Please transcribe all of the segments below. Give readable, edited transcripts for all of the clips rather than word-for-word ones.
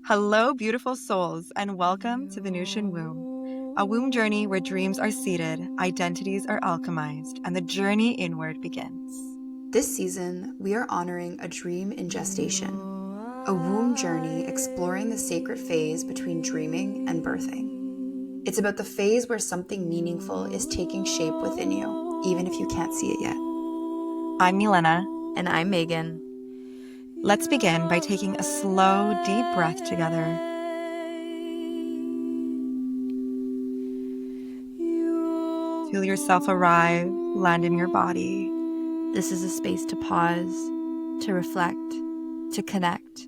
Hello, beautiful souls, and welcome to Venusian Womb, a womb journey where dreams are seeded, identities are alchemized, and the journey inward begins. This season, we are honoring a dream in gestation, a womb journey exploring the sacred phase between dreaming and birthing. It's about the phase where something meaningful is taking shape within you, even if you can't see it yet. I'm Milena. And I'm Megan. Let's begin by taking a slow, deep breath together. Feel yourself arrive, land in your body. This is a space to pause, to reflect, to connect,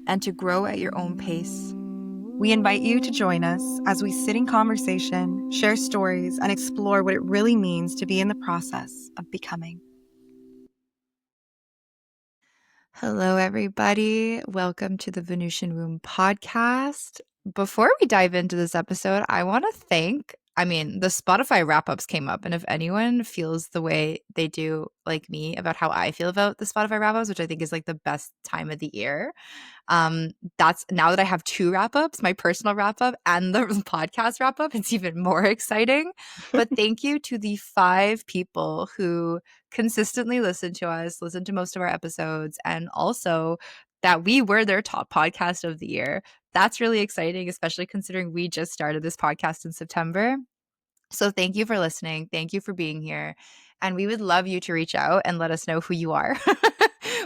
and to grow at your own pace. We invite you to join us as we sit in conversation, share stories, and explore what it really means to be in the process of becoming. Hello, everybody. Welcome to the Venusian Womb podcast. Before we dive into this episode, I want to thank, the Spotify wrap-ups came up, and if anyone feels the way they do like me about how I feel about the Spotify wrap-ups, which I think is like the best time of the year, that's now that I have two wrap-ups, my personal wrap-up and the podcast wrap-up, it's even more exciting. But thank you to the 5 people who consistently listen to us, listen to most of our episodes, and also that we were their top podcast of the year. That's really exciting, especially considering we just started this podcast in September. So thank you for listening. Thank you for being here. And we would love you to reach out and let us know who you are.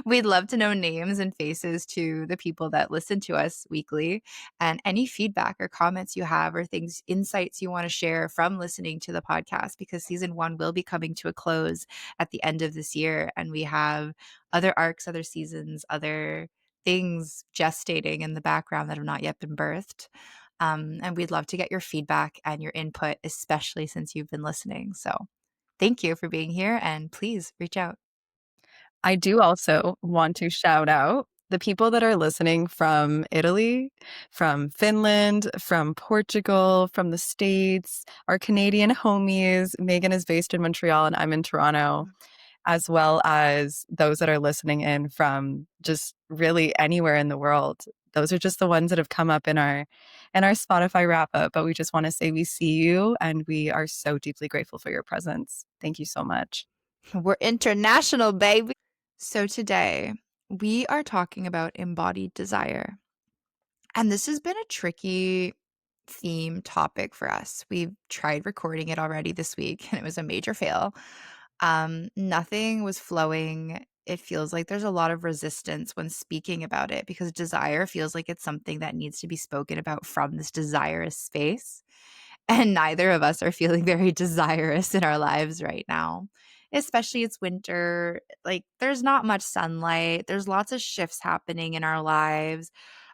We'd love to know names and faces to the people that listen to us weekly, and any feedback or comments you have or things, insights you want to share from listening to the podcast, because season 1 will be coming to a close at the end of this year. And we have other arcs, other seasons, other things gestating in the background that have not yet been birthed. And we'd love to get your feedback and your input, especially since you've been listening. So thank you for being here, and please reach out. I do also want to shout out the people that are listening from Italy, from Finland, from Portugal, from the States, our Canadian homies. Megan is based in Montreal and I'm in Toronto, as well as those that are listening in from just really anywhere in the world. Those are just the ones that have come up in our Spotify wrap up, but we just want to say we see you and we are so deeply grateful for your presence. Thank you so much. We're international, baby. So today we are talking about embodied desire. And this has been a tricky theme topic for us. We've tried recording it already this week and it was a major fail. Nothing was flowing. It feels like there's a lot of resistance when speaking about it, because desire feels like it's something that needs to be spoken about from this desirous space. And neither of us are feeling very desirous in our lives right now. Especially it's winter, like there's not much sunlight. There's lots of shifts happening in our lives.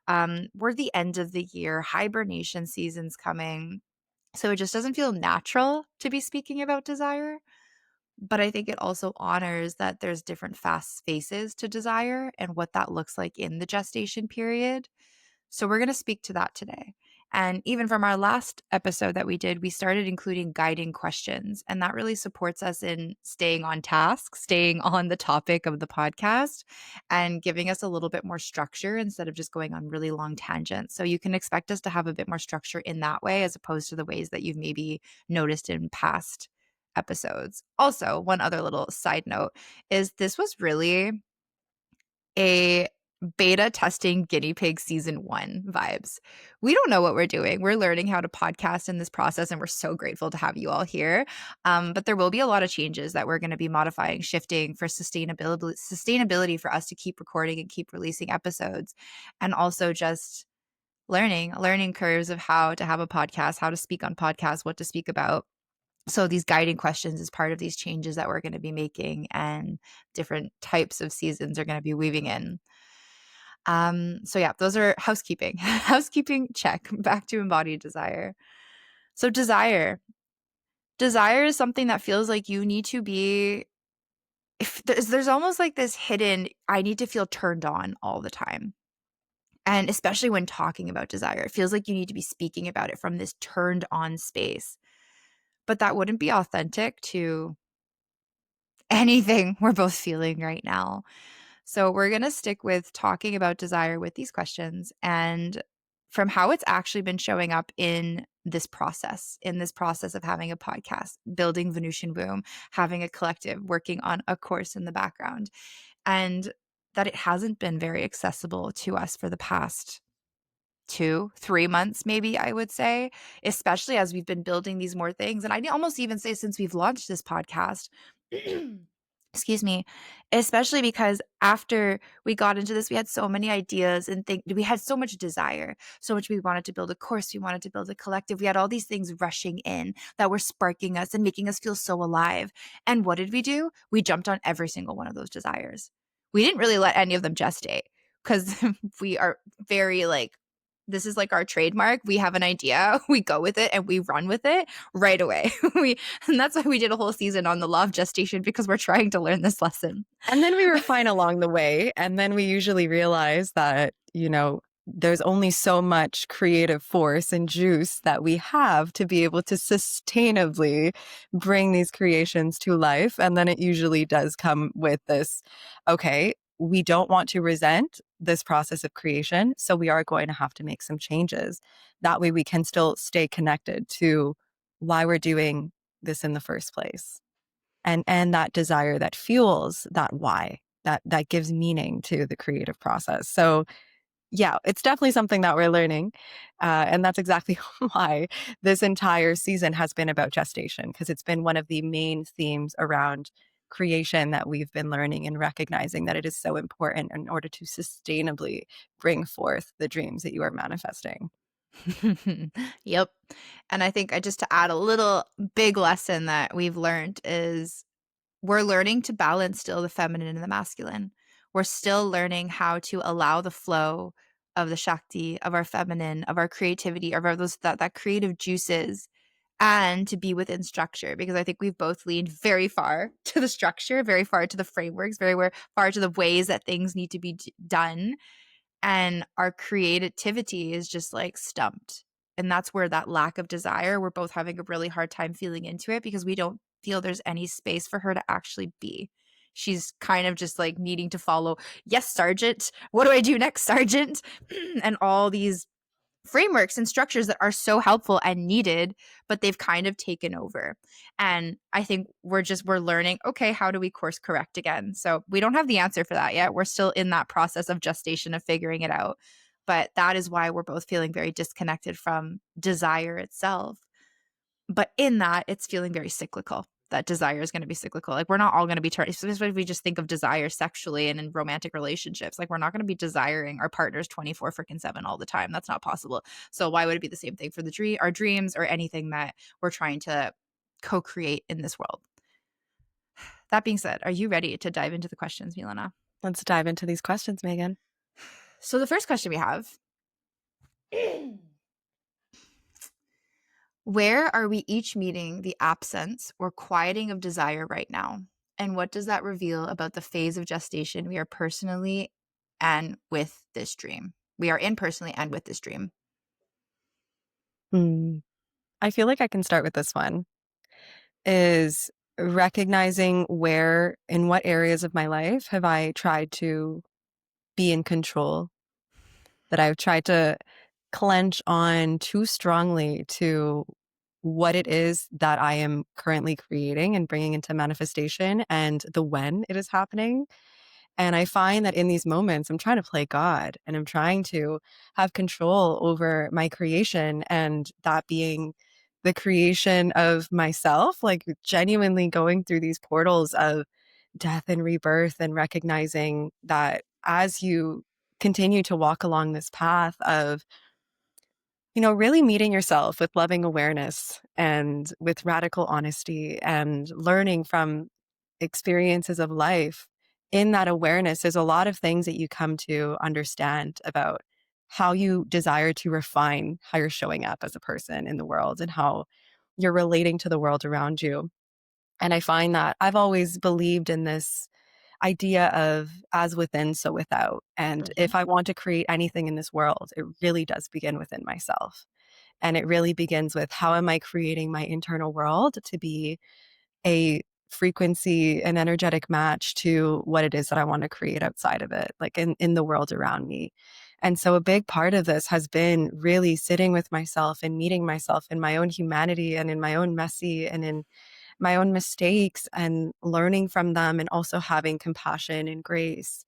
We're the end of the year, hibernation season's coming. So it just doesn't feel natural to be speaking about desire. But I think it also honors that there's different fast phases to desire and what that looks like in the gestation period. So we're going to speak to that today. And even from our last episode that we did, we started including guiding questions. And that really supports us in staying on task, staying on the topic of the podcast, and giving us a little bit more structure instead of just going on really long tangents. So you can expect us to have a bit more structure in that way, as opposed to the ways that you've maybe noticed in past episodes. Also, one other little side note is this was really a beta testing guinea pig season 1 vibes. We don't know what we're doing. We're learning how to podcast in this process, and we're so grateful to have you all here. But there will be a lot of changes that we're going to be modifying, shifting for sustainability for us to keep recording and keep releasing episodes, and also just learning curves of how to have a podcast, how to speak on podcasts, what to speak about. So these guiding questions is part of these changes that we're going to be making, and different types of seasons are going to be weaving in. So yeah, those are housekeeping. Housekeeping check. Back to embodied desire. So desire is something that feels like you need to be, if there's almost like this hidden, I need to feel turned on all the time. And especially when talking about desire, it feels like you need to be speaking about it from this turned on space. But that wouldn't be authentic to anything we're both feeling right now. So we're going to stick with talking about desire with these questions. And from how it's actually been showing up in this process of having a podcast, building Venusian Womb, having a collective, working on a course in the background, and that it hasn't been very accessible to us for the past 2-3 months, maybe I would say, especially as we've been building these more things. And I'd almost even say since we've launched this podcast, excuse me, especially because after we got into this, we had so many ideas and we had so much desire, so much. We wanted to build a course, we wanted to build a collective. We had all these things rushing in that were sparking us and making us feel so alive. And what did we do? We jumped on every single one of those desires. We didn't really let any of them gestate because we are very like, this is like our trademark. We have an idea, we go with it, and we run with it right away. And that's why we did a whole season on the law of gestation, because we're trying to learn this lesson. And then we refine along the way. And then we usually realize that, there's only so much creative force and juice that we have to be able to sustainably bring these creations to life. And then it usually does come with this, okay, we don't want to resent this process of creation, so we are going to have to make some changes. That way we can still stay connected to why we're doing this in the first place. And that desire that fuels that why, that gives meaning to the creative process. So yeah, it's definitely something that we're learning. And that's exactly why this entire season has been about gestation, because it's been one of the main themes around creation that we've been learning and recognizing that it is so important in order to sustainably bring forth the dreams that you are manifesting. Yep. And I think just to add a little big lesson that we've learned is we're learning to balance still the feminine and the masculine. We're still learning how to allow the flow of the Shakti, of our feminine, of our creativity, of that creative juices, and to be within structure. Because I think we've both leaned very far to the structure, very far to the frameworks, far to the ways that things need to be done. And our creativity is just like stumped. And that's where that lack of desire, we're both having a really hard time feeling into it, because we don't feel there's any space for her to actually be. She's kind of just like needing to follow, yes, Sergeant. What do I do next, Sergeant? And all these frameworks and structures that are so helpful and needed, but they've kind of taken over. And I think we're learning, okay, how do we course correct again? So we don't have the answer for that yet. We're still in that process of gestation, of figuring it out. But that is why we're both feeling very disconnected from desire itself. But in that, it's feeling very cyclical. That desire is going to be cyclical. Like, we're not all going to be especially if we just think of desire sexually and in romantic relationships. Like, we're not going to be desiring our partners 24/7 all the time. That's not possible. So why would it be the same thing for our dreams, or anything that we're trying to co-create in this world? That being said, are you ready to dive into the questions, Milena? Let's dive into these questions, Megan. So the first question we have: where are we each meeting the absence or quieting of desire right now? And what does that reveal about the phase of gestation we are personally and with this dream? We are in personally and with this dream. I feel like I can start with this one. Is recognizing in what areas of my life have I tried to be in control, that I've tried to clench on too strongly to what it is that I am currently creating and bringing into manifestation, and the when it is happening. And I find that in these moments, I'm trying to play God and I'm trying to have control over my creation, and that being the creation of myself, like genuinely going through these portals of death and rebirth, and recognizing that as you continue to walk along this path of really meeting yourself with loving awareness and with radical honesty, and learning from experiences of life. In that awareness, there's a lot of things that you come to understand about how you desire to refine how you're showing up as a person in the world, and how you're relating to the world around you. And I find that I've always believed in this idea of as within, so without. And if I want to create anything in this world, it really does begin within myself. And it really begins with, how am I creating my internal world to be a frequency, an energetic match to what it is that I want to create outside of it, like in the world around me. And so a big part of this has been really sitting with myself and meeting myself in my own humanity and in my own messy and in my own mistakes and learning from them, and also having compassion and grace.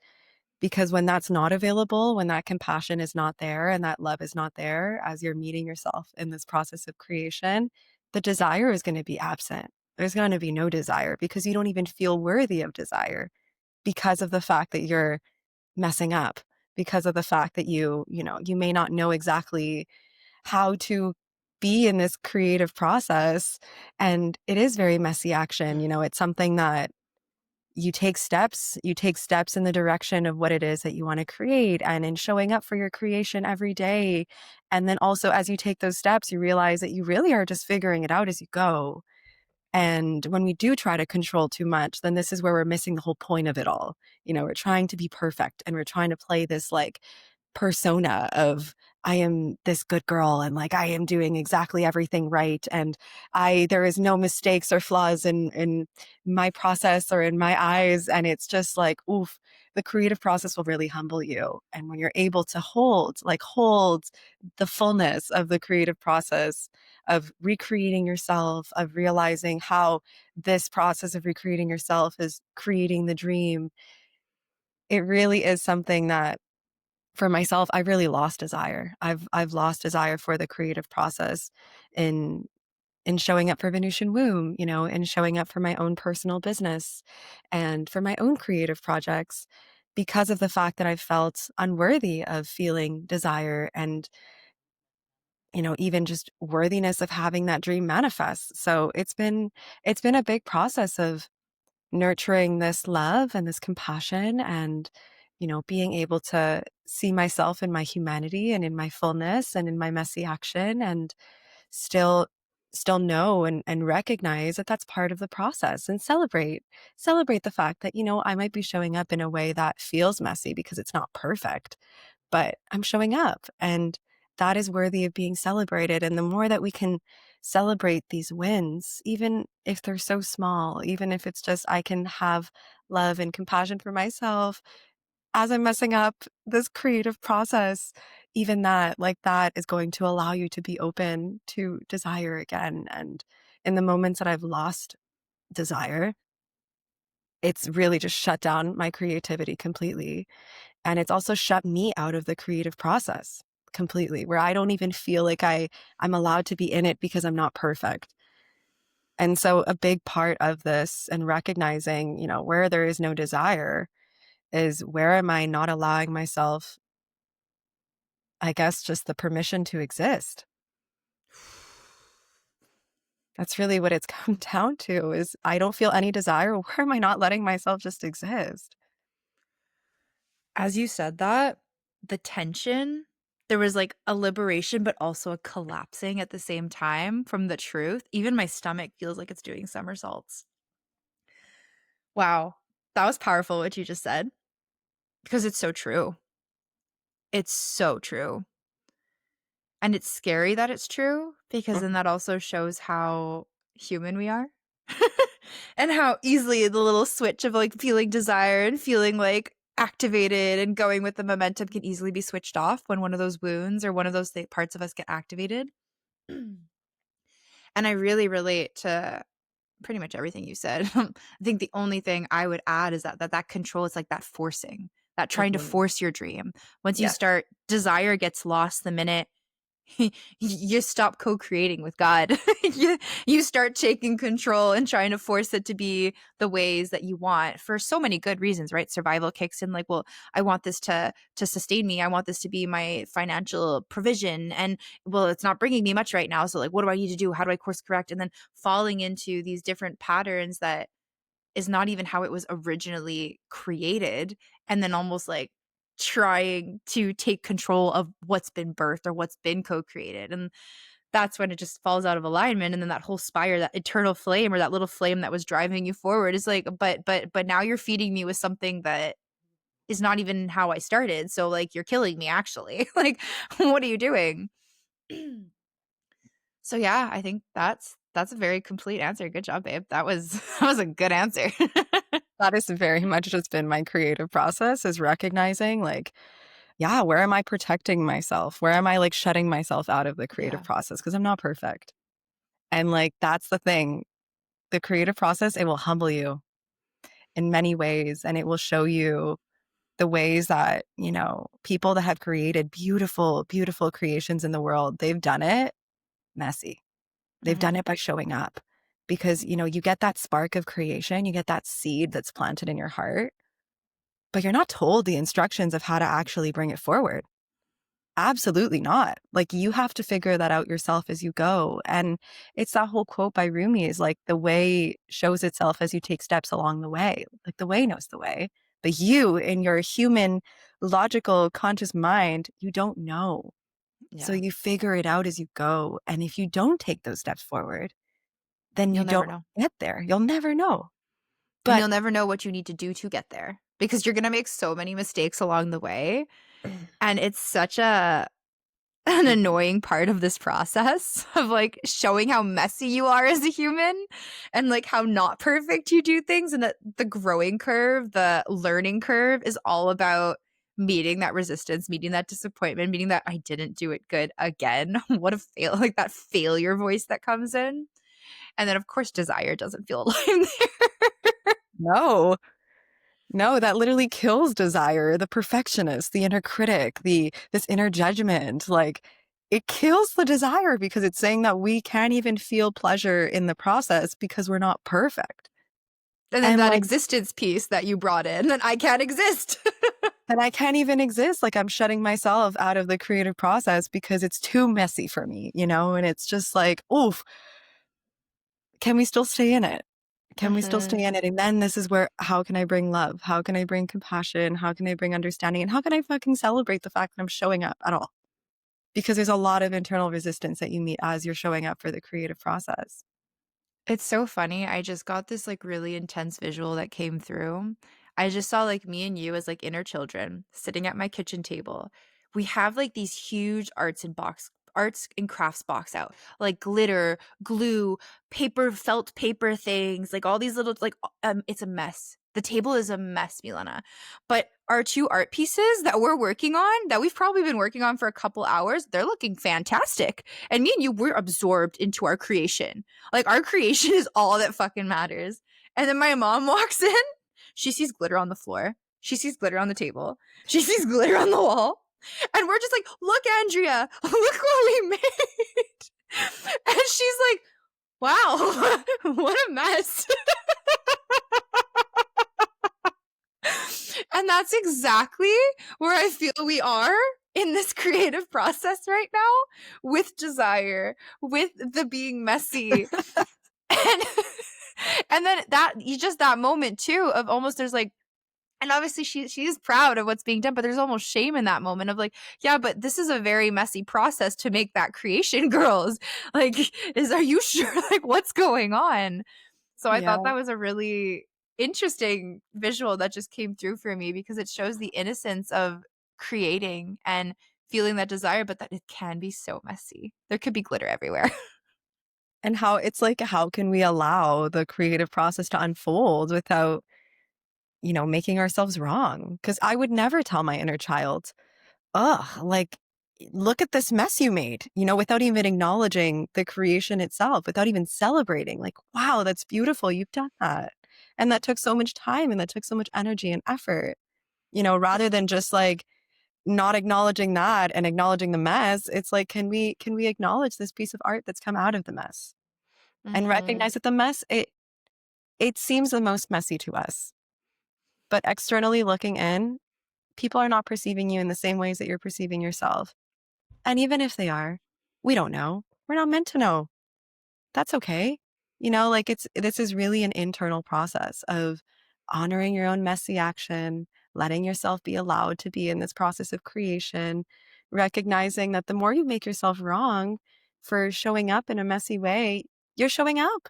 Because when that's not available, when that compassion is not there and that love is not there as you're meeting yourself in this process of creation, the desire is going to be absent. There's going to be no desire because you don't even feel worthy of desire because of the fact that you're messing up, because of the fact that you may not know exactly how to be in this creative process. And it is very messy action. It's something that you take steps in the direction of what it is that you want to create, and in showing up for your creation every day. And then also, as you take those steps, you realize that you really are just figuring it out as you go. And when we do try to control too much, then this is where we're missing the whole point of it all. We're trying to be perfect, and we're trying to play this like persona of, I am this good girl, and like I am doing exactly everything right, and there is no mistakes or flaws in my process or in my eyes. And it's just like, oof, the creative process will really humble you. And when you're able to hold the fullness of the creative process of recreating yourself, of realizing how this process of recreating yourself is creating the dream, it really is something that, for myself, I really lost desire. I've lost desire for the creative process in showing up for Venusian Womb, and showing up for my own personal business and for my own creative projects, because of the fact that I felt unworthy of feeling desire and, even just worthiness of having that dream manifest. So it's been a big process of nurturing this love and this compassion, and being able to see myself in my humanity and in my fullness and in my messy action, and still know and recognize that that's part of the process, and celebrate the fact that I might be showing up in a way that feels messy because it's not perfect, but I'm showing up, and that is worthy of being celebrated. And the more that we can celebrate these wins, even if they're so small, even if it's just I can have love and compassion for myself as I'm messing up this creative process, even that is going to allow you to be open to desire again. And in the moments that I've lost desire, it's really just shut down my creativity completely. And it's also shut me out of the creative process completely, where I don't even feel like I'm allowed to be in it because I'm not perfect. And so a big part of this, and recognizing, where there is no desire, is where am I not allowing myself, I guess, just the permission to exist. That's really what it's come down to, is I don't feel any desire. Where am I not letting myself just exist? As you said that, the tension, there was like a liberation, but also a collapsing at the same time from the truth. Even my stomach feels like it's doing somersaults. Wow. That was powerful what you just said, because it's so true. It's so true. And it's scary that it's true, because then that also shows how human we are. And how easily the little switch of like feeling desire and feeling like activated and going with the momentum can easily be switched off when one of those wounds or one of those parts of us get activated. And I really relate to pretty much everything you said. I think the only thing I would add is that control is like that forcing, that trying to Mhm. force your dream. Once you Yes. start, desire gets lost the minute you stop co-creating with God. you start taking control and trying to force it to be the ways that you want, for so many good reasons, right? Survival kicks in, like, well, I want this to sustain me. I want this to be my financial provision, and well, it's not bringing me much right now. So like, what do I need to do? How do I course correct? And then falling into these different patterns that is not even how it was originally created, and then almost like trying to take control of what's been birthed or what's been co-created. And that's when it just falls out of alignment, and then that whole spire, that eternal flame, or that little flame that was driving you forward, is like, but now you're feeding me with something that is not even how I started. So like, you're killing me actually. Like, what are you doing? So yeah, I think that's a very complete answer. Good job, babe. That was that was a good answer. That has very much just been my creative process, is recognizing like yeah, where am I protecting myself? Where am I like shutting myself out of the creative Yeah. process? Because I'm not perfect. And like, that's the thing. The creative process, it will humble you in many ways. And it will show you the ways that, you know, people that have created beautiful, beautiful creations in the world, they've done it messy. They've done Mhm. it by showing up because, you know, you get that spark of creation, you get that seed that's planted in your heart, but you're not told the instructions of how to actually bring it forward. Absolutely not. Like you have to figure that out yourself as you go. And it's that whole quote by Rumi is like the way shows itself as you take steps along the way. Like the way knows the way. But you in your human, logical, conscious mind, you don't know. So Yeah. you figure it out as you go. And if you don't take those steps forward, then you You'll never don't know. get there. You'll never know. And But you'll never know what you need to do to get there because you're gonna make so many mistakes along the way, and it's such an annoying part of this process of like showing how messy you are as a human and like how not perfect you do things, and that the growing curve, the learning curve is all about meeting that resistance, meeting that disappointment, meeting that I didn't do it good again. What a fail, like that failure voice that comes in. And then of course desire doesn't feel alive there. no, no, that literally kills desire, the perfectionist, the inner critic, this inner judgment. Like it kills the desire because it's saying that we can't even feel pleasure in the process because we're not perfect. And then And that like existence piece that you brought in, that I can't exist. then I can't even exist. Like I'm shutting myself out of the creative process because it's too messy for me, you know? And it's just like, oof, can we still stay in it? Can we still Mhm. stay in it? And then this is where, how can I bring love? How can I bring compassion? How can I bring understanding? And how can I fucking celebrate the fact that I'm showing up at all? Because there's a lot of internal resistance that you meet as you're showing up for the creative process. It's so funny. I just got this like really intense visual that came through. I just saw like me and you as like inner children sitting at my kitchen table. We have like these huge arts and crafts box out, like glitter, glue, paper, felt paper things, like all these little like it's a mess. The table is a mess, Milena. But our two art pieces that we're working on, that we've probably been working on for a couple hours, they're looking fantastic. And me and you, we're absorbed into our creation. Like our creation is all that fucking matters. And then my mom walks in. She sees glitter on the floor. She sees glitter on the table. She sees glitter on the wall. And we're just like, look, Andrea, look what we made. And she's like, wow, what a mess. And that's exactly where I feel we are in this creative process right now, with desire, with the being messy. And and then that you just that moment too of almost there's like, and obviously she is proud of what's being done, but there's almost shame in that moment of like, yeah, but this is a very messy process to make that creation, girls. Like, are you sure? Like, what's going on? So I thought Yeah. that was a really interesting visual that just came through for me because it shows the innocence of creating and feeling that desire, but that it can be so messy. There could be glitter everywhere. And how it's like, how can we allow the creative process to unfold without, you know, making ourselves wrong? Because I would never tell my inner child, ugh, like, look at this mess you made, you know, without even acknowledging the creation itself, without even celebrating, like, wow, that's beautiful. You've done that. And that took so much time and that took so much energy and effort, you know, rather than just like not acknowledging that and acknowledging the mess. It's like, can we acknowledge this piece of art that's come out of the mess and Mhm. recognize that the mess, it seems the most messy to us, but externally looking in, people are not perceiving you in the same ways that you're perceiving yourself. And even if they are, we don't know. We're not meant to know. That's okay. You know, like this is really an internal process of honoring your own messy action, letting yourself be allowed to be in this process of creation, recognizing that the more you make yourself wrong for showing up in a messy way, you're showing up,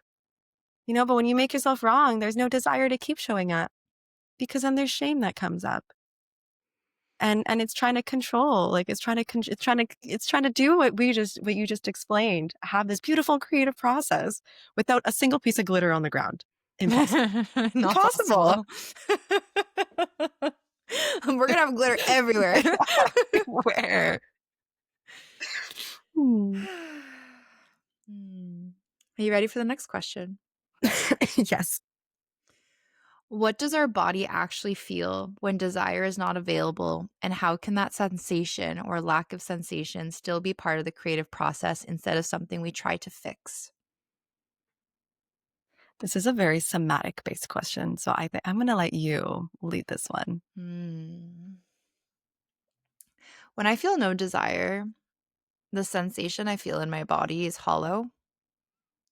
you know, but when you make yourself wrong, there's no desire to keep showing up because then there's shame that comes up. And it's trying to control, like it's trying to do what you just explained, have this beautiful creative process without a single piece of glitter on the ground. Impossible. Not Impossible. possible. We're gonna have glitter everywhere. Where? Hmm. Are you ready for the next question? Yes. What does our body actually feel when desire is not available? And how can that sensation or lack of sensation still be part of the creative process instead of something we try to fix? This is a very somatic based question. So I think I'm going to let you lead this one. When I feel no desire, the sensation I feel in my body is hollow,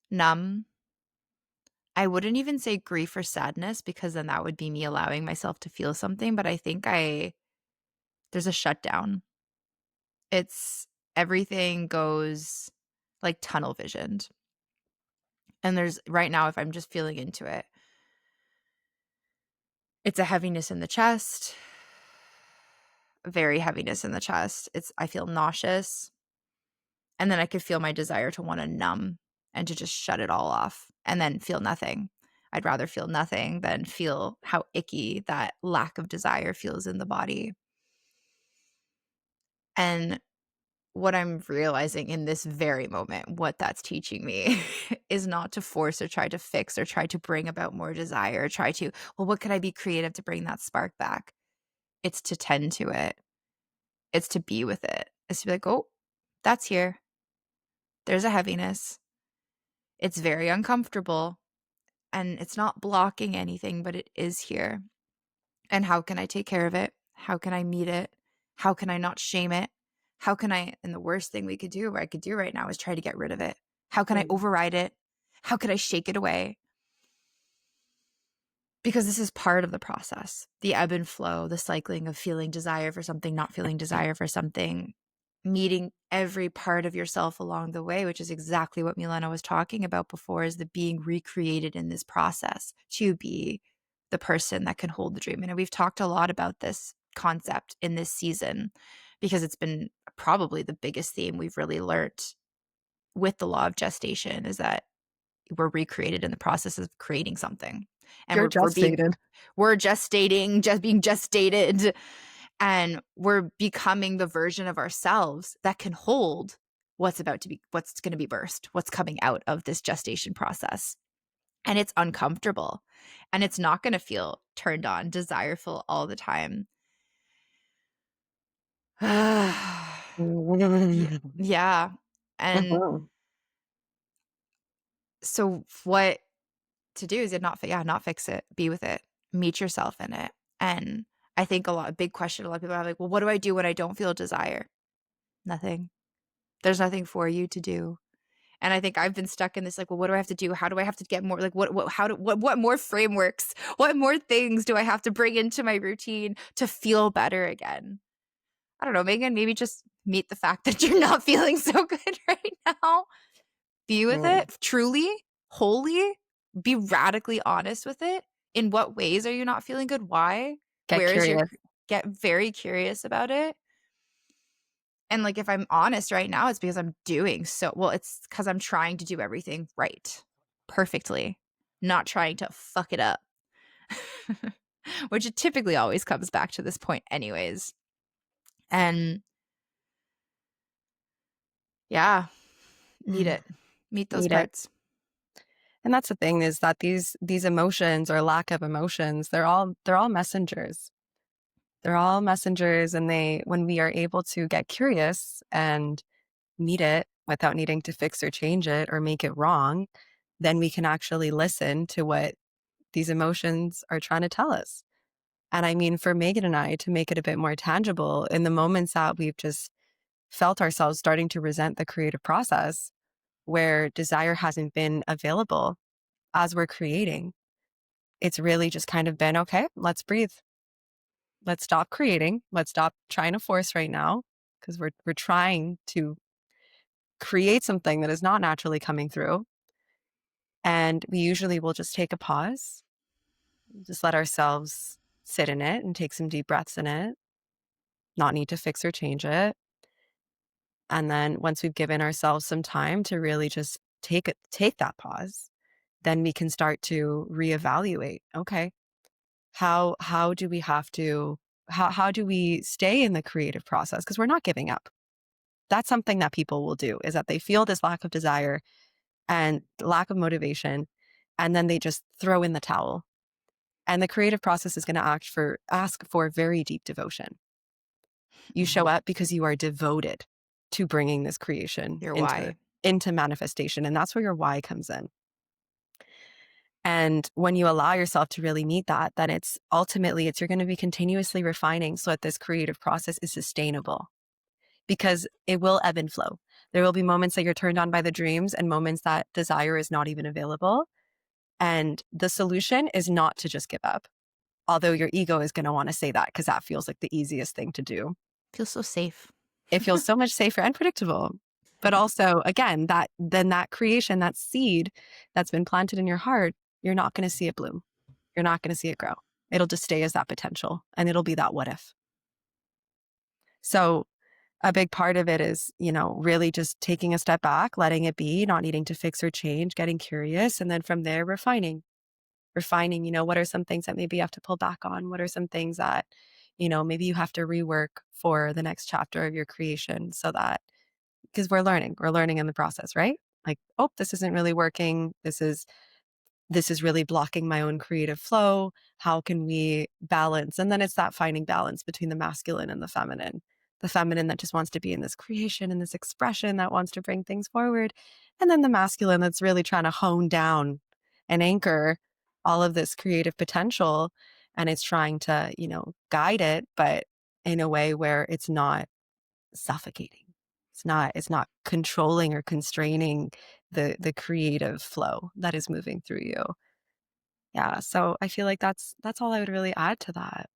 numb. I wouldn't even say grief or sadness because then that would be me allowing myself to feel something, but I think there's a shutdown. It's everything goes like tunnel visioned. And there's right now, if I'm just feeling into it, it's a heaviness in the chest, very heaviness in the chest. I feel nauseous. And then I could feel my desire to want to numb and to just shut it all off and then feel nothing. I'd rather feel nothing than feel how icky that lack of desire feels in the body. And what I'm realizing in this very moment, what that's teaching me is not to force or try to fix or try to bring about more desire, or try to, well, what could I be creative to bring that spark back? It's to tend to it. It's to be with it. It's to be like, oh, that's here. There's a heaviness. It's very uncomfortable and it's not blocking anything, but it is here. And how can I take care of it? How can I meet it? How can I not shame it? How can I, and the worst thing we could do, or I could do right now is try to get rid of it. How can I override it? How could I shake it away? Because this is part of the process, the ebb and flow, the cycling of feeling desire for something, not feeling desire for something, meeting every part of yourself along the way, which is exactly what Milena was talking about before, is the being recreated in this process to be the person that can hold the dream. And we've talked a lot about this concept in this season because it's been probably the biggest theme we've really learned with the law of gestation, is that we're recreated in the process of creating something. And You're gestated. we're gestating, just being gestated, and we're becoming the version of ourselves that can hold what's going to be birthed, what's coming out of this gestation process. And it's uncomfortable and it's not going to feel turned on, desireful all the time. Yeah. And so what to do is not fix it, be with it, meet yourself in it. And I think a big question a lot of people have, like, well, what do I do when I don't feel desire? Nothing. There's nothing for you to do. And I think I've been stuck in this, like, well, what do I have to do? How do I have to get more, like, what more frameworks, what more things do I have to bring into my routine to feel better again? I don't know, Megan, maybe just meet the fact that you're not feeling so good right now. Be with it, truly, wholly, be radically honest with it. In what ways are you not feeling good? Why? Get curious. Get very curious about it. And like, if I'm honest right now, it's because I'm doing so well. It's because I'm trying to do everything right, perfectly, not trying to fuck it up, which it typically always comes back to this point, anyways. And yeah, meet it, meet those Meet it. parts. And that's the thing, is that these emotions or lack of emotions, they're all messengers. They're all messengers, and when we are able to get curious and meet it without needing to fix or change it or make it wrong, then we can actually listen to what these emotions are trying to tell us. And I mean, for Megan and I, to make it a bit more tangible, in the moments that we've just felt ourselves starting to resent the creative process, where desire hasn't been available as we're creating, it's really just kind of been, okay, let's breathe. Let's stop creating. Let's stop trying to force right now, because we're trying to create something that is not naturally coming through. And we usually will just take a pause, just let ourselves sit in it and take some deep breaths in it, not need to fix or change it. And then once we've given ourselves some time to really just take that pause, then we can start to reevaluate. Okay, how do we have to how do we stay in the creative process? Because we're not giving up. That's something that people will do, is that they feel this lack of desire and lack of motivation, and then they just throw in the towel. And the creative process is going to ask for very deep devotion. You show up because you are devoted to bringing this creation Your why. into manifestation. And that's where your why comes in. And when you allow yourself to really meet that, then it's you're going to be continuously refining so that this creative process is sustainable, because it will ebb and flow. There will be moments that you're turned on by the dreams and moments that desire is not even available. And the solution is not to just give up, although your ego is going to want to say that because that feels like the easiest thing to do. Feels so safe. It feels so much safer and predictable. But also, again, that creation, that seed that's been planted in your heart, you're not going to see it bloom. You're not going to see it grow. It'll just stay as that potential, and it'll be that what if. So a big part of it is, really just taking a step back, letting it be, not needing to fix or change, getting curious. And then from there, refining, what are some things that maybe you have to pull back on? What are some things that, maybe you have to rework for the next chapter of your creation, so that, because we're learning in the process, right? Like, oh, this isn't really working. This is really blocking my own creative flow. How can we balance? And then it's that finding balance between the masculine and the feminine that just wants to be in this creation and this expression that wants to bring things forward. And then the masculine that's really trying to hone down and anchor all of this creative potential. And it's trying to, guide it, but in a way where it's not suffocating. It's not controlling or constraining the creative flow that is moving through you. Yeah. So I feel like that's all I would really add to that.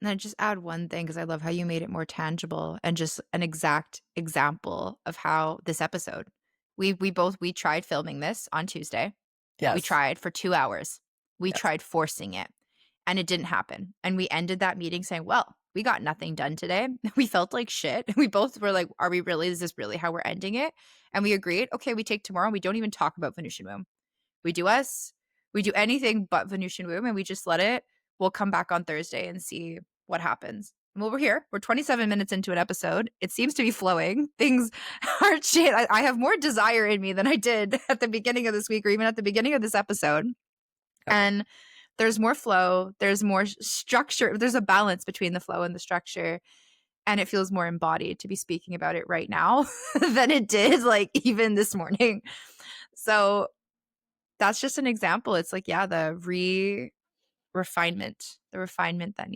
And I just add one thing because I love how you made it more tangible and just an exact example of how this episode. We tried filming this on Tuesday. We Yes. tried for 2 hours. We Yes. tried forcing it, and it didn't happen. And we ended that meeting saying, "Well, we got nothing done today. We felt like shit." We both were like, "Are we really? Is this really how we're ending it?" And we agreed, "Okay, we take tomorrow. We don't even talk about Venusian womb. We do us. We do anything but Venusian womb, and we just let it. We'll come back on Thursday and see what happens." Well, we're here. We're 27 minutes into an episode. It seems to be flowing. Things aren't shit. I have more desire in me than I did at the beginning of this week or even at the beginning of this episode. Yep. And there's more flow. There's more structure. There's a balance between the flow and the structure. And it feels more embodied to be speaking about it right now than it did like even this morning. So that's just an example. It's like, yeah, the refinement that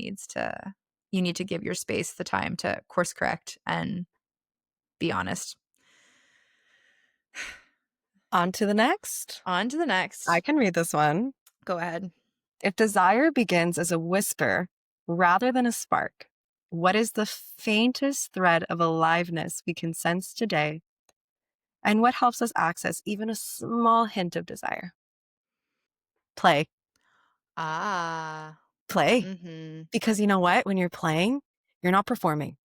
you need to give your space the time to course correct and be honest. On to the next. On to the next. I can read this one. Go ahead. If desire begins as a whisper rather than a spark, what is the faintest thread of aliveness we can sense today? And what helps us access even a small hint of desire? Play. Play. Mm-hmm. Because you know what? When you're playing, you're not performing.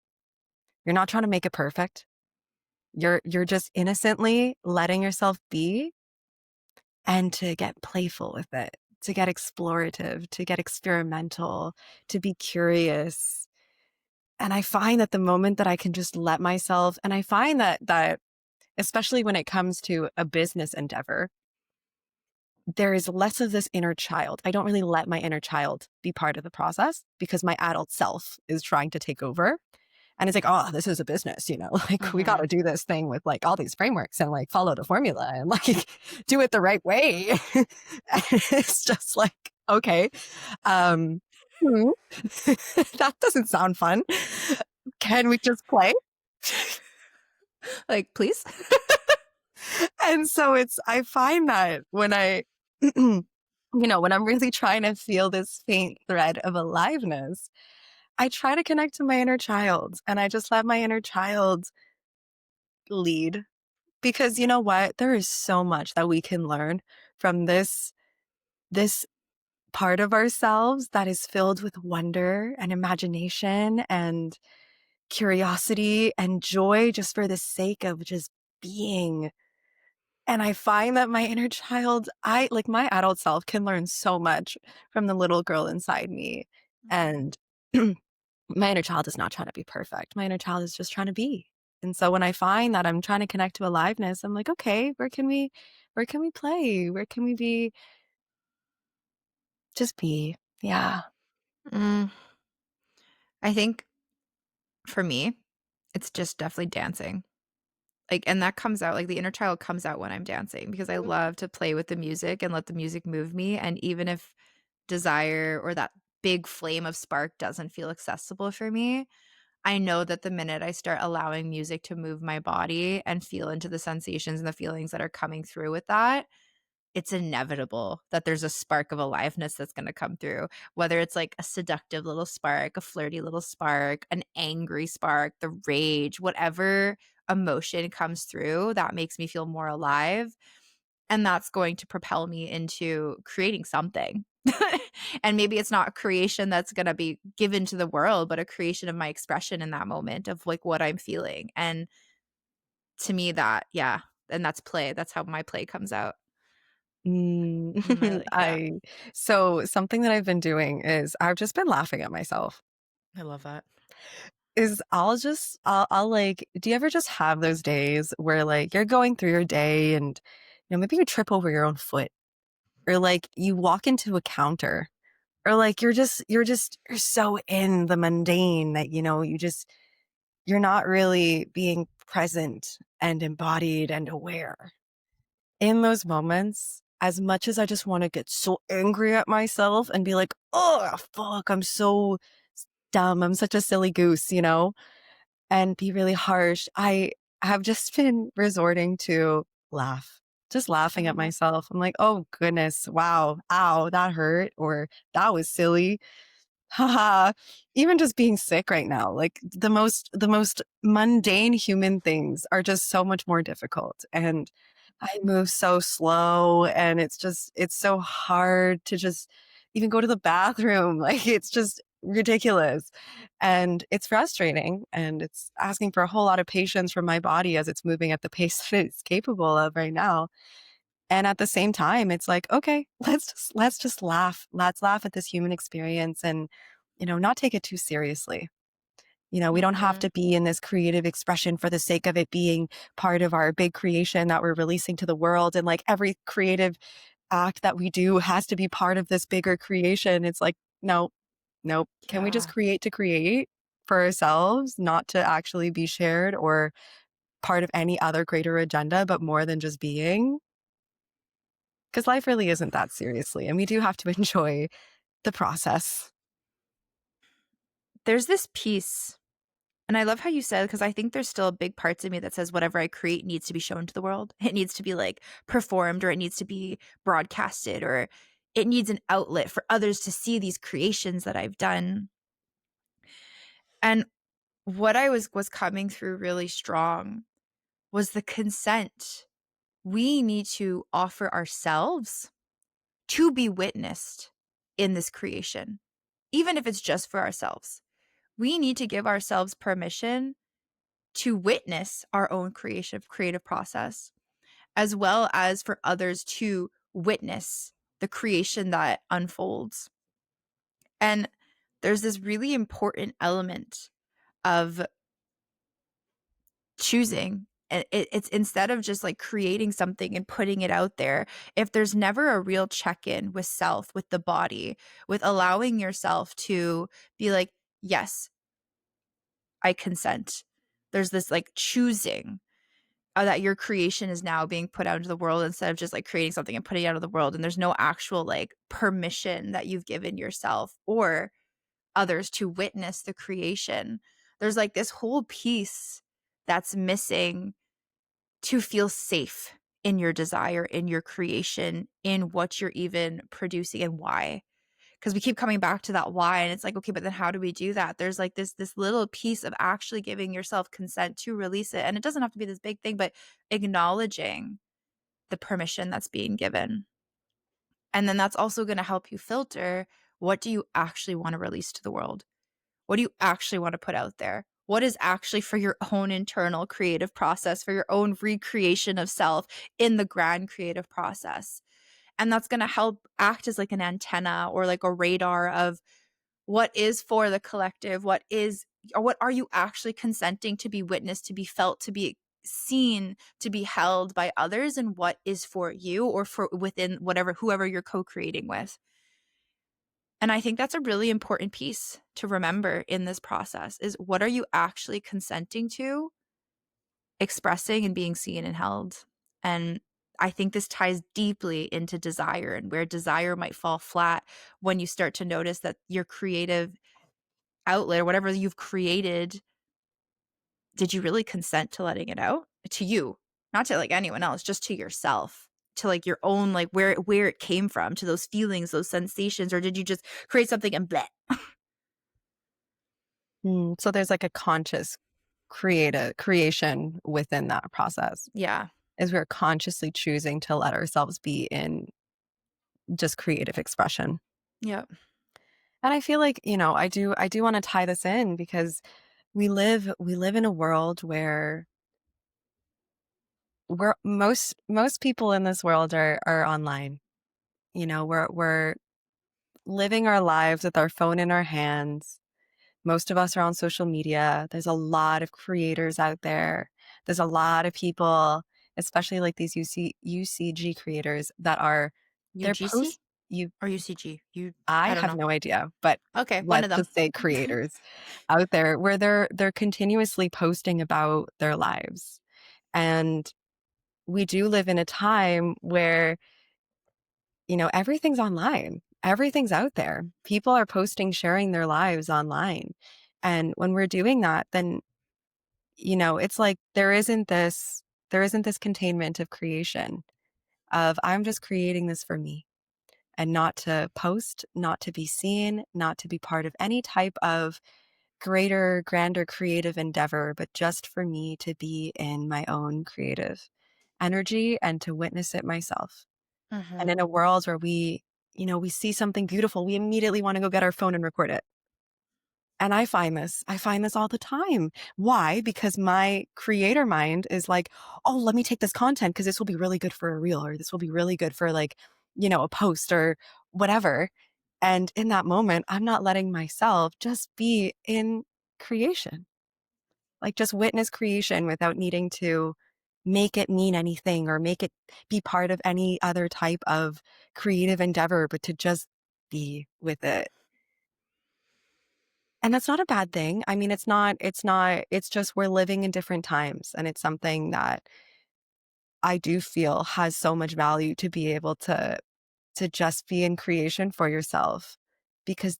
You're not trying to make it perfect. You're just innocently letting yourself be, and to get playful with it, to get explorative, to get experimental, to be curious. And I find that the moment that I can just let myself, and I find that especially when it comes to a business endeavor, there is less of this inner child. I don't really let my inner child be part of the process because my adult self is trying to take over. And it's like, oh, this is a business, like we got to do this thing with like all these frameworks and like follow the formula and like do it the right way. And it's just like, okay, that doesn't sound fun. Can we just play? Like, please? And so I find that when when I'm really trying to feel this faint thread of aliveness, I try to connect to my inner child, and I just let my inner child lead. Because you know what? There is so much that we can learn from this part of ourselves that is filled with wonder and imagination and curiosity and joy, just for the sake of just being. And I find that my inner child, my adult self can learn so much from the little girl inside me. And my inner child is not trying to be perfect. My inner child is just trying to be. And so when I find that I'm trying to connect to aliveness, I'm like, okay, where can we play? Where can we be? Just be. Yeah. Mm, I think for me, it's just definitely dancing. Like, and that comes out, like the inner child comes out when I'm dancing because I love to play with the music and let the music move me. And even if desire or that big flame of spark doesn't feel accessible for me, I know that the minute I start allowing music to move my body and feel into the sensations and the feelings that are coming through with that, it's inevitable that there's a spark of aliveness that's going to come through, whether it's like a seductive little spark, a flirty little spark, an angry spark, the rage, whatever emotion comes through that makes me feel more alive. And that's going to propel me into creating something. And maybe it's not a creation that's going to be given to the world, but a creation of my expression in that moment of like what I'm feeling. And to me, that, yeah, and that's play. That's how my play comes out. Yeah. I so something that I've been doing is I've just been laughing at myself. I love that. Is I'll like, do you ever just have those days where like you're going through your day and maybe you trip over your own foot, or like you walk into a counter, or like you're so in the mundane that you're not really being present and embodied and aware. In those moments, as much as I just want to get so angry at myself and be like, oh, fuck, I'm so dumb. I'm such a silly goose, and be really harsh. I have just been resorting to laugh, just I laughing at love that. myself. I'm like, oh, goodness, wow, ow, that hurt, or that was silly. Haha. Even just being sick right now, like the most mundane human things are just so much more difficult. And I move so slow, and it's so hard to just even go to the bathroom. Like it's just ridiculous. And it's frustrating, and it's asking for a whole lot of patience from my body as it's moving at the pace that it's capable of right now. And at the same time, it's like, okay, let's just laugh. Let's laugh at this human experience and, not take it too seriously. We don't have Mhm. to be in this creative expression for the sake of it being part of our big creation that we're releasing to the world. And like every creative act that we do has to be part of this bigger creation. It's like, no, nope. Can we just Yeah. create to create for ourselves, not to actually be shared or part of any other greater agenda, but more than just being? Because life really isn't that seriously. And we do have to enjoy the process. There's this piece, and I love how you said, because I think there's still big parts of me that says whatever I create needs to be shown to the world. It needs to be like performed, or it needs to be broadcasted, or it needs an outlet for others to see these creations that I've done. And what I was coming through really strong was the consent we need to offer ourselves to be witnessed in this creation, even if it's just for ourselves. We need to give ourselves permission to witness our own creative process, as well as for others to witness the creation that unfolds. And there's this really important element of choosing. And it's instead of just like creating something and putting it out there, if there's never a real check-in with self, with the body, with allowing yourself to be like, yes, I consent. There's this like choosing that your creation is now being put out into the world instead of just like creating something and putting it out of the world. And there's no actual like permission that you've given yourself or others to witness the creation. There's like this whole piece that's missing to feel safe in your desire, in your creation, in what you're even producing and why. Because we keep coming back to that why, and it's like, okay, but then how do we do that? There's like this little piece of actually giving yourself consent to release it. And it doesn't have to be this big thing, but acknowledging the permission that's being given. And then that's also going to help you filter, what do you actually want to release to the world? What do you actually want to put out there? What is actually for your own internal creative process, for your own recreation of self in the grand creative process? And that's going to help act as like an antenna or like a radar of what is for the collective, what is, or what are you actually consenting to be witnessed, to be felt, to be seen, to be held by others, and what is for you or for within whatever, whoever you're co-creating with. And I think that's a really important piece to remember in this process is what are you actually consenting to expressing and being seen and held. And I think this ties deeply into desire and where desire might fall flat when you start to notice that your creative outlet or whatever you've created, did you really consent to letting it out to you, not to like anyone else, just to yourself, to like your own, like where it came from, to those feelings, those sensations, or did you just create something and bleh? So there's like a conscious creation within that process, Yeah. is we're consciously choosing to let ourselves be in just creative expression. Yeah. And I feel like, I do want to tie this in because we live in a world where most people in this world are online. We're living our lives with our phone in our hands. Most of us are on social media. There's a lot of creators out there. There's a lot of people, especially like these UCG creators that are they're UGC post you or UCG? I I don't have know. no idea, but Okay, one let's of them. just say creators out there where they're continuously posting about their lives. And we do live in a time where, everything's online. Everything's out there. People are posting, sharing their lives online. And when we're doing that, then, it's like there isn't this containment of creation of I'm just creating this for me and not to post, not to be seen, not to be part of any type of greater, grander creative endeavor, but just for me to be in my own creative energy and to witness it myself. And in Mhm. a world where we see something beautiful, we immediately want to go get our phone and record it. And I find this all the time. Why? Because my creator mind is like, oh, let me take this content because this will be really good for a reel or this will be really good for like, a post or whatever. And in that moment, I'm not letting myself just be in creation, like just witness creation without needing to make it mean anything or make it be part of any other type of creative endeavor, but to just be with it. And that's not a bad thing. I mean, it's just we're living in different times. And it's something that I do feel has so much value to be able to just be in creation for yourself. Because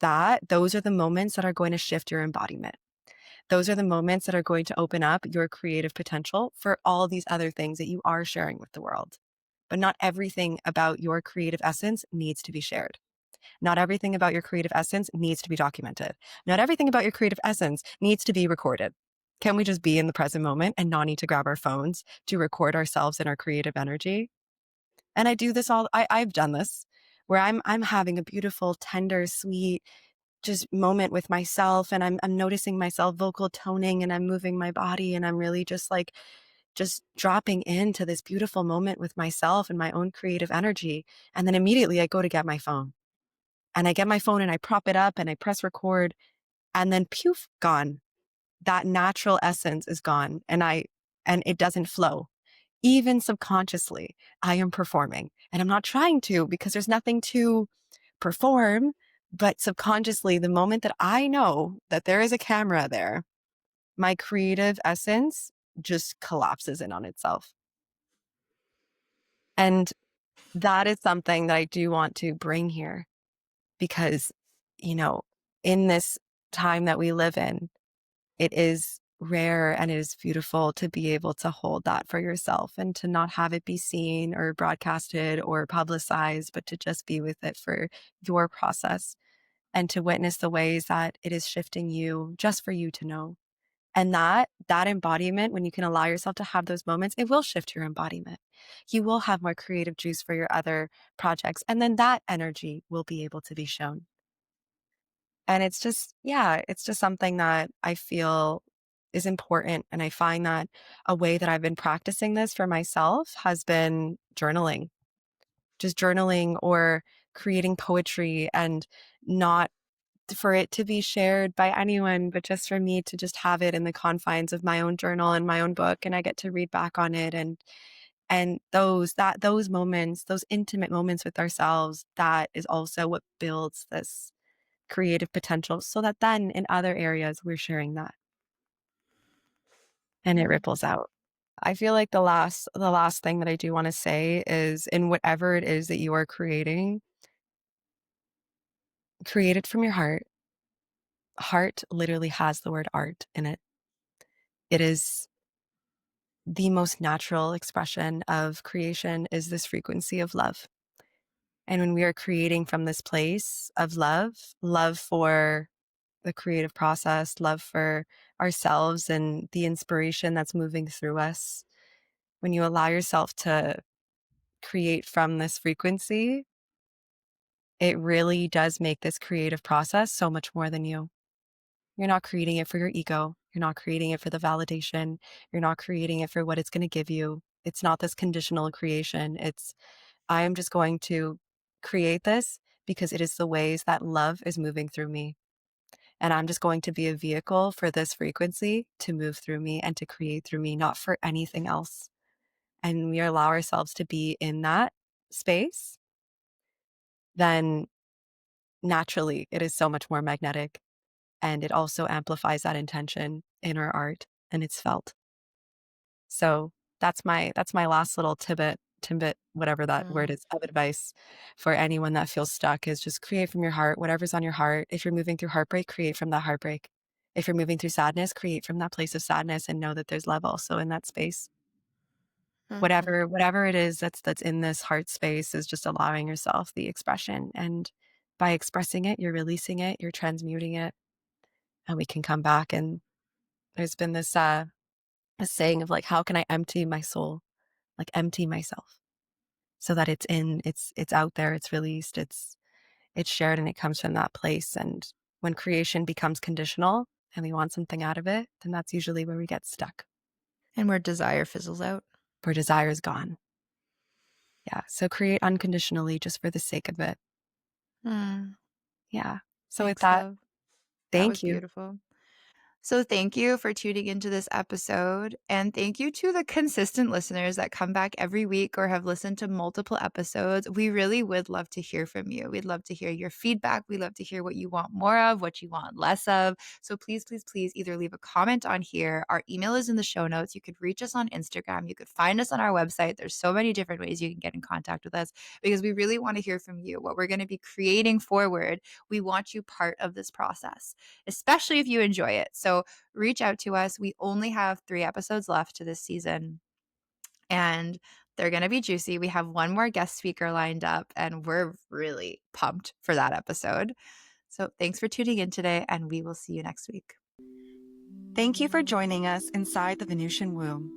those are the moments that are going to shift your embodiment. Those are the moments that are going to open up your creative potential for all these other things that you are sharing with the world. But not everything about your creative essence needs to be shared. Not everything about your creative essence needs to be documented. Not everything about your creative essence needs to be recorded. Can we just be in the present moment and not need to grab our phones to record ourselves in our creative energy? And I do this I've done this where I'm having a beautiful, tender, sweet, just moment with myself and I'm noticing myself vocal toning and I'm moving my body and I'm really just like just dropping into this beautiful moment with myself and my own creative energy. And then immediately I go to get my phone and I get my phone and I prop it up and I press record and then poof, gone. That natural essence is gone and it doesn't flow. Even subconsciously, I am performing and I'm not trying to because there's nothing to perform. But subconsciously, the moment that I know that there is a camera there, my creative essence just collapses in on itself. And that is something that I do want to bring here because, you know, in this time that we live in, it is rare and it is beautiful to be able to hold that for yourself and to not have it be seen or broadcasted or publicized, but to just be with it for your process and to witness the ways that it is shifting you just for you to know. And that embodiment, when you can allow yourself to have those moments, it will shift your embodiment. You will have more creative juice for your other projects. And then that energy will be able to be shown. And it's just, yeah, it's just something that I feel is important. And I find that a way that I've been practicing this for myself has been journaling, just journaling or creating poetry and not for it to be shared by anyone, but just for me to just have it in the confines of my own journal and my own book, and I get to read back on it. And those moments, those intimate moments with ourselves, that is also what builds this creative potential, so that then in other areas we're sharing that and it ripples out. I feel like the last thing that I do want to say is, in whatever it is that you are creating, create it from your heart. Heart literally has the word art in it. It is the most natural expression of creation, is this frequency of love. And when we are creating from this place of love for the creative process, love for ourselves and the inspiration that's moving through us, when you allow yourself to create from this frequency, it really does make this creative process so much more than you. You're not creating it for your ego. You're not creating it for the validation. You're not creating it for what it's going to give you. It's not this conditional creation. It's, I am just going to create this because it is the ways that love is moving through me. And I'm just going to be a vehicle for this frequency to move through me and to create through me, not for anything else. And we allow ourselves to be in that space, then naturally it is so much more magnetic. And it also amplifies that intention in our art, and it's felt. So that's my last little tidbit, whatever that word is, of advice for anyone that feels stuck, is just create from your heart, whatever's on your heart. If you're moving through heartbreak, create from that heartbreak. If you're moving through sadness, create from that place of sadness, and know that there's love also in that space. Whatever it is that's in this heart space, is just allowing yourself the expression. And by expressing it, you're releasing it, you're transmuting it, and we can come back. And there's been this a saying of like, how can I empty my soul? Like, empty myself so that it's out there, it's released, it's shared, and it comes from that place. And when creation becomes conditional and we want something out of it, then that's usually where we get stuck, And where desire fizzles out. where desire is gone. Yeah. So create unconditionally, just for the sake of it. Yeah. So with Thanks, that, love. That was thank you. beautiful. So thank you for tuning into this episode. And thank you to the consistent listeners that come back every week or have listened to multiple episodes. We really would love to hear from you. We'd love to hear your feedback. We'd love to hear what you want more of, what you want less of. So please, please, please either leave a comment on here. Our email is in the show notes. You could reach us on Instagram. You could find us on our website. There's so many different ways you can get in contact with us, because we really want to hear from you. What we're going to be creating forward, we want you part of this process, especially if you enjoy it. So reach out to us. We only have 3 episodes left to this season, and they're going to be juicy. We have one more guest speaker lined up, and we're really pumped for that episode. So thanks for tuning in today, and we will see you next week. Thank you for joining us inside the Venusian womb.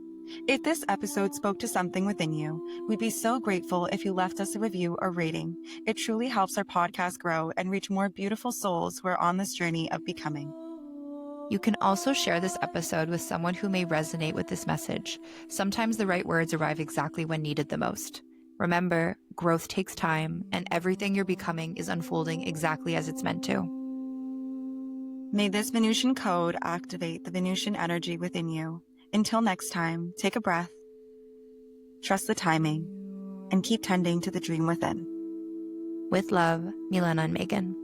If this episode spoke to something within you, we'd be so grateful if you left us a review or rating. It truly helps our podcast grow and reach more beautiful souls who are on this journey of becoming. You can also share this episode with someone who may resonate with this message. Sometimes the right words arrive exactly when needed the most. Remember, growth takes time, and everything you're becoming is unfolding exactly as it's meant to. May this Venusian code activate the Venusian energy within you. Until next time, take a breath, trust the timing, and keep tending to the dream within. With love, Milena and Megan.